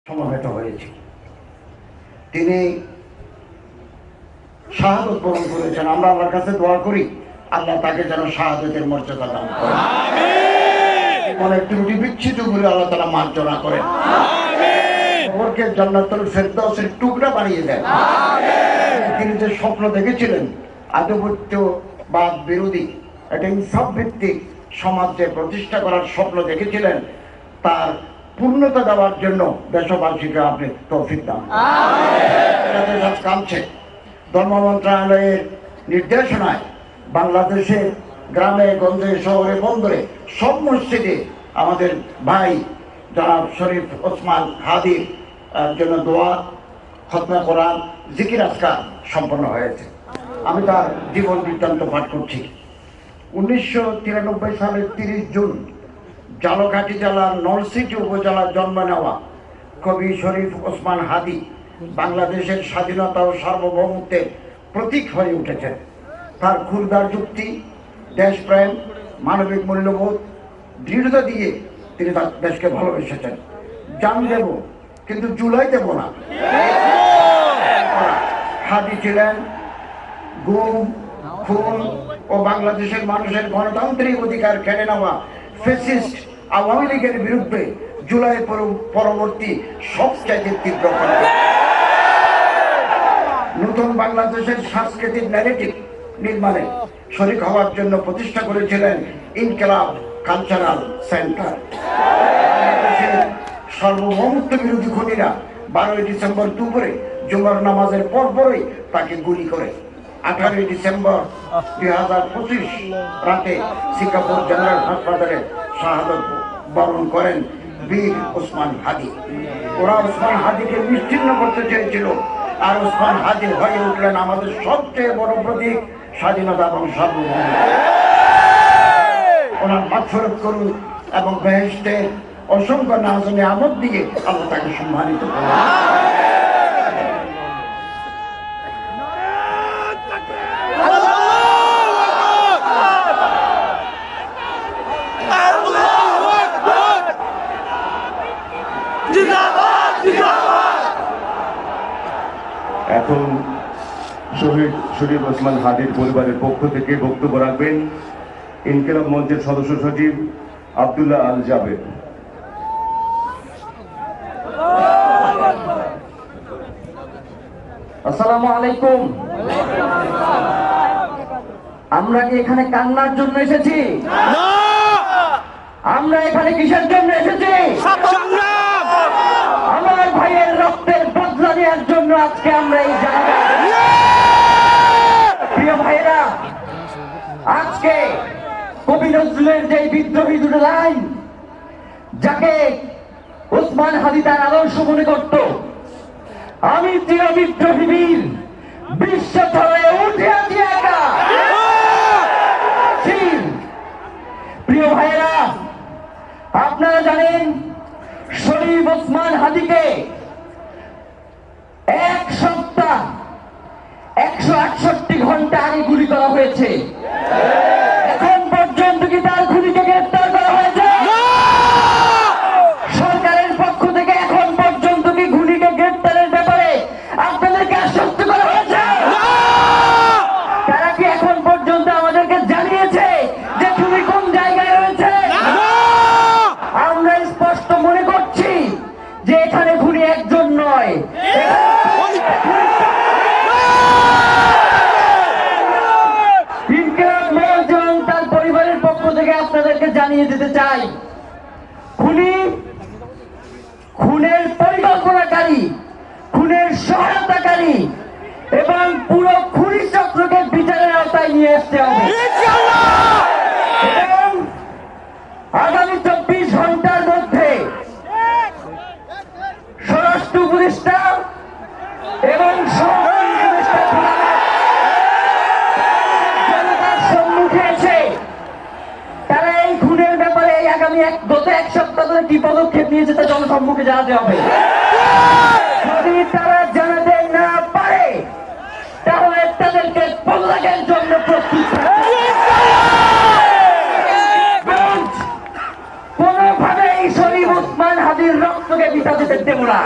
সমবেত হয়েছি। তিনি শাহাদত বরণ করেছেন। আমরা আল্লাহর কাছে দোয়া করি আল্লাহ তাকে যেন শাহাদতের মর্যাদা দান করেন, মনে ত্রুটি বিচ্ছিন্ন করে আল্লাহ তাআলা মার্জনা করেন, ওকে জান্নাতুল ফেরদাউসের টুকরা বানিয়ে দেন। তিনি যে স্বপ্ন দেখেছিলেন আধিপত্যবাদ বিরোধী একটা ইনসাফ ভিত্তিক সমাজ যে প্রতিষ্ঠা করার স্বপ্ন দেখেছিলেন, তার পূর্ণতা দেওয়ার জন্য দেশবাসীকে আপনি তৌফিক দান। কামছে ধর্ম মন্ত্রণালয়ের নির্দেশনায় বাংলাদেশের গ্রামে গঞ্জে শহরে বন্দরে সব মসজিদে আমাদের ভাই জনাব শরীফ ওসমান হাদির জন্য দোয়া, খতমে কোরআন, জিকির আজকার সম্পন্ন হয়েছে। আমি তার জীবন বৃত্তান্ত পাঠ করছি। 1993 সালের 30 জুন ঝালকাঠি জেলার নলছিটি উপজেলার জন্ম নেওয়া কবি শরীফ ওসমান হাদি বাংলাদেশের স্বাধীনতা ও সার্বভৌমত্বের প্রতীক হয়ে উঠেছেন। তার ক্ষুরদার যুক্তি, দেশপ্রেম, মানবিক মূল্যবোধ, দৃঢ়তা দিয়ে তিনি তার দেশকে ভালোবেসেছেন। জান দেব কিন্তু জুলাই দেব না। হাদি ছিলেন গুম, খুন ও বাংলাদেশের মানুষের গণতান্ত্রিক অধিকার কেড়ে নেওয়া ফ্যাসিস্ট আওয়ামী লীগের বিরুদ্ধে জুলাই পরবর্তী সবচাইতে তীব্র নতুন বাংলাদেশের সাংস্কৃতিক ন্যারেটিভ নির্মাণে শরীক হওয়ার জন্য প্রতিষ্ঠা করেছিলেন ইনকিলাব কালচারাল সেন্টার। সার্বভৌমত্ব বিরোধী খুনিরা 12 ডিসেম্বর দুপুরে জুমার নামাজের পরপরই তাকে গুলি করে 18 ডিসেম্বর 2025 রাতে সিঙ্গাপুর জেনারেল হাসপাতালে শাহাদত বরণ করেন বীর ওসমান হাদি। ওরা ওসমান হাদিকে নিশ্চিহ্ন করতে চেয়েছিল, আর ওসমান হাদি হয়ে উঠলেন আমাদের সবচেয়ে বড় প্রতীক, স্বাধীনতা এবং সার্বভৌমত্ব। ওনার মাগফিরাত করুন এবং বেহেশতের অসংখ্য নাজনে আমদ দিয়ে আল্লাহ তাকে সম্মানিত করুন। এখন শহীদ শরীফ ওসমান হাদির পরিবারের পক্ষ থেকে বক্তব্য রাখবেন ইনকিলাব মঞ্চের সদস্য সচিব আব্দুল্লাহ আল জাবেদ। আসসালামু আলাইকুম। আমরা কি এখানে কান্নার জন্য এসেছি? আমরা এখানে কিসের জন্য এসেছি? আমার ভাইয়ের রক্তের বদলা নেওয়ার জন্য আজকে আমরা এই জায়গায়। প্রিয় ভাইয়েরা, আজকে কবি নজরুলের যে বিদ্রোহী দুটো লাইন, যাকে ওসমান হাদি তার আদর্শ মনে করত, আমি চির বিদ্রোহী বীর, বিশ্ব ধরে উঠে আছি একা। প্রিয় ভাইয়েরা, আপনারা জানেন শরীফ ওসমান হাদিকে এক সপ্তাহ 168 ঘন্টা আগে গুলি করা হয়েছে। এখন পর্যন্ত কি তার খুনিকে গ্রেফতার করা হয়েছে? সরকারের পক্ষ থেকে এখন পর্যন্ত কি খুনিকে গ্রেফতারের ব্যাপারে আপনাদেরকে আশ্বস্ত করা হয়েছে? তারা কি এখন পর্যন্ত আমাদেরকে জানিয়েছে যে খুনি কোন জায়গায় রয়েছে? আমরা স্পষ্ট মনে করছি যে এখানে খুনি একজন নয়, তার পরিবারের পক্ষ থেকে আপনাদেরকে জানিয়ে দিতে চাই, খুনি, খুনের পরিকল্পনাকারী, খুনের সহায়তাকারী এবং পুরো খুনি চক্রকে বিচারের আওতায় নিয়ে আসতে হবে। এবং আগামী 24 ঘন্টার মধ্যে স্বরাষ্ট্র উপদেষ্টা এবং জনতার সম্মুখে এসে তারা এই খুনের ব্যাপারে আগামী গত এক সপ্তাহ ধরে কি পদক্ষেপ নিয়েছে তা জনসম্মুখে জানাতে হবে। যদি তারা জানাতে না পারে তাহলে তাদেরকে পদত্যাগের জন্য প্রস্তুত কোনোভাবেই শরীফ ওসমান হাদির রক্তকে বিসর্জিত দেব না।